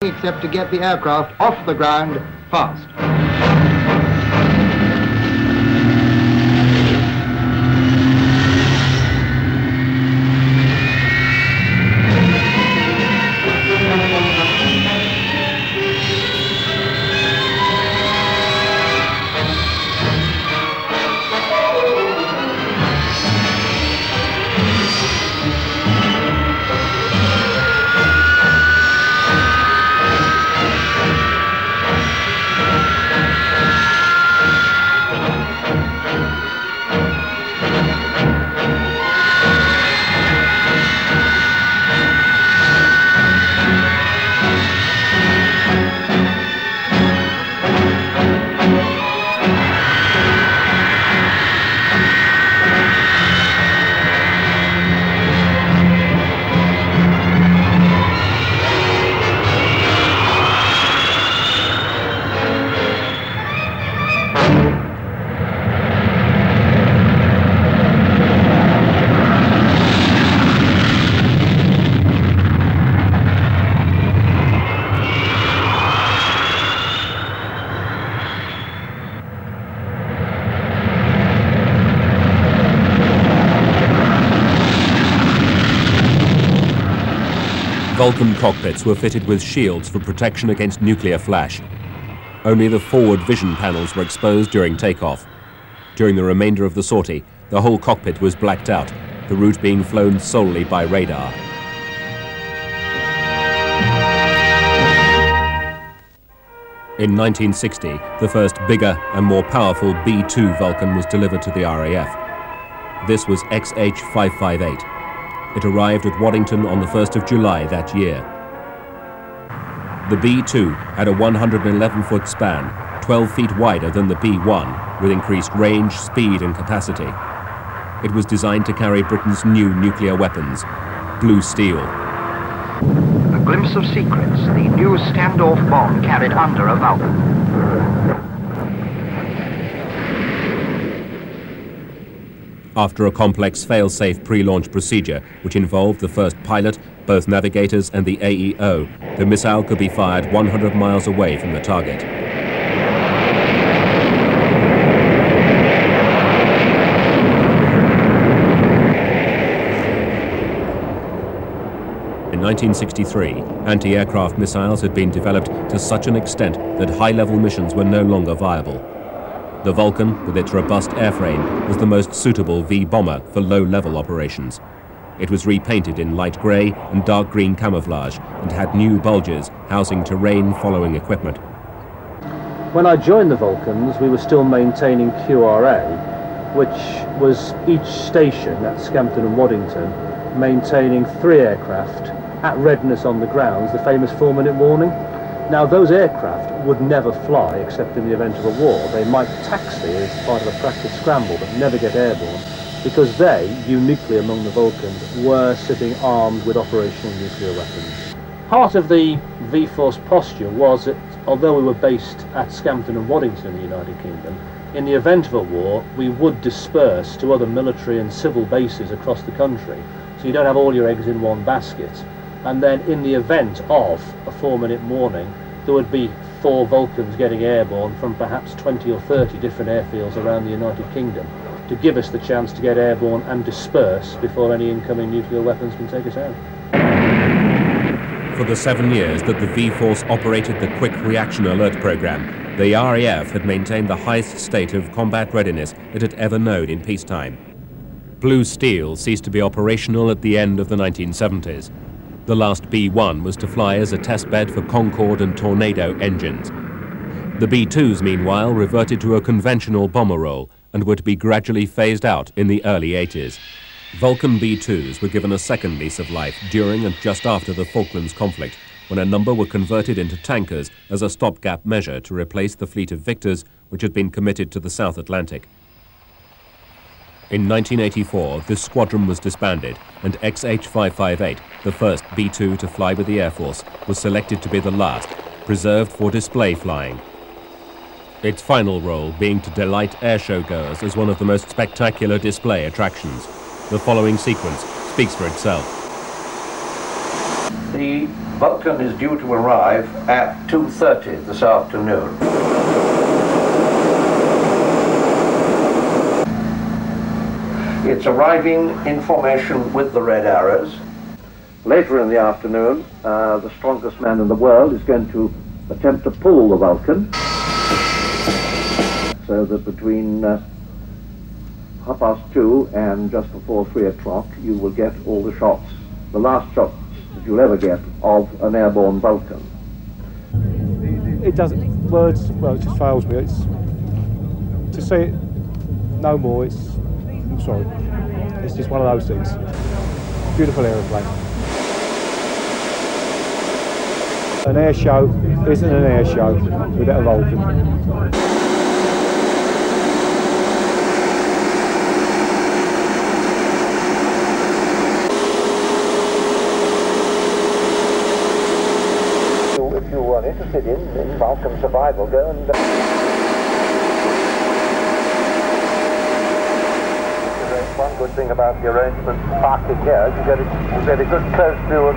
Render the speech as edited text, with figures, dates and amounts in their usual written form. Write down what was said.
except to get the aircraft off the ground fast. Vulcan cockpits were fitted with shields for protection against nuclear flash. Only the forward vision panels were exposed during takeoff. During the remainder of the sortie, the whole cockpit was blacked out, the route being flown solely by radar. In 1960, the first bigger and more powerful B-2 Vulcan was delivered to the RAF. This was XH-558. It arrived at Waddington on the 1st of July that year. The B-2 had a 111-foot span, 12 feet wider than the B-1, with increased range, speed and capacity. It was designed to carry Britain's new nuclear weapons, blue steel. A glimpse of secrets, the new standoff bomb carried under a Vulcan. After a complex fail-safe pre-launch procedure, which involved the first pilot, both navigators and the AEO, the missile could be fired 100 miles away from the target. In 1963, anti-aircraft missiles had been developed to such an extent that high-level missions were no longer viable. The Vulcan, with its robust airframe, was the most suitable V-bomber for low-level operations. It was repainted in light grey and dark green camouflage and had new bulges housing terrain-following equipment. When I joined the Vulcans, we were still maintaining QRA, which was each station at Scampton and Waddington maintaining 3 aircraft at readiness on the grounds, the famous 4-minute warning. Now, those aircraft would never fly except in the event of a war. They might taxi as part of a practice scramble, but never get airborne, because they, uniquely among the Vulcans, were sitting armed with operational nuclear weapons. Part of the V-Force posture was that, although we were based at Scampton and Waddington in the United Kingdom, in the event of a war, we would disperse to other military and civil bases across the country, so you don't have all your eggs in one basket. And then in the event of a 4-minute warning, there would be 4 Vulcans getting airborne from perhaps 20 or 30 different airfields around the United Kingdom to give us the chance to get airborne and disperse before any incoming nuclear weapons can take us out. For the 7 years that the V-Force operated the Quick Reaction Alert program, the RAF had maintained the highest state of combat readiness it had ever known in peacetime. Blue steel ceased to be operational at the end of the 1970s. The last B-1 was to fly as a testbed for Concorde and Tornado engines. The B-2s, meanwhile, reverted to a conventional bomber role and were to be gradually phased out in the early 80s. Vulcan B-2s were given a second lease of life during and just after the Falklands conflict, when a number were converted into tankers as a stopgap measure to replace the fleet of Victors which had been committed to the South Atlantic. In 1984, this squadron was disbanded, and XH-558, the first B-2 to fly with the Air Force, was selected to be the last, preserved for display flying. Its final role being to delight airshow goers as one of the most spectacular display attractions. The following sequence speaks for itself. The Vulcan is due to arrive at 2:30 this afternoon. It's arriving in formation with the red arrows. Later in the afternoon, the strongest man in the world is going to attempt to pull the Vulcan, so that between 2:30 and just before 3 o'clock you will get all the shots, the last shots that you'll ever get of an airborne Vulcan. It doesn't, words, well, it just fails me. It's, to say it no more, I'm sorry, it's just one of those things. Beautiful aeroplane. An air show isn't an air show without a Vulcan. If you are interested in Vulcan survival, go and... One good thing about the arrangement parking here is you get a good close view of...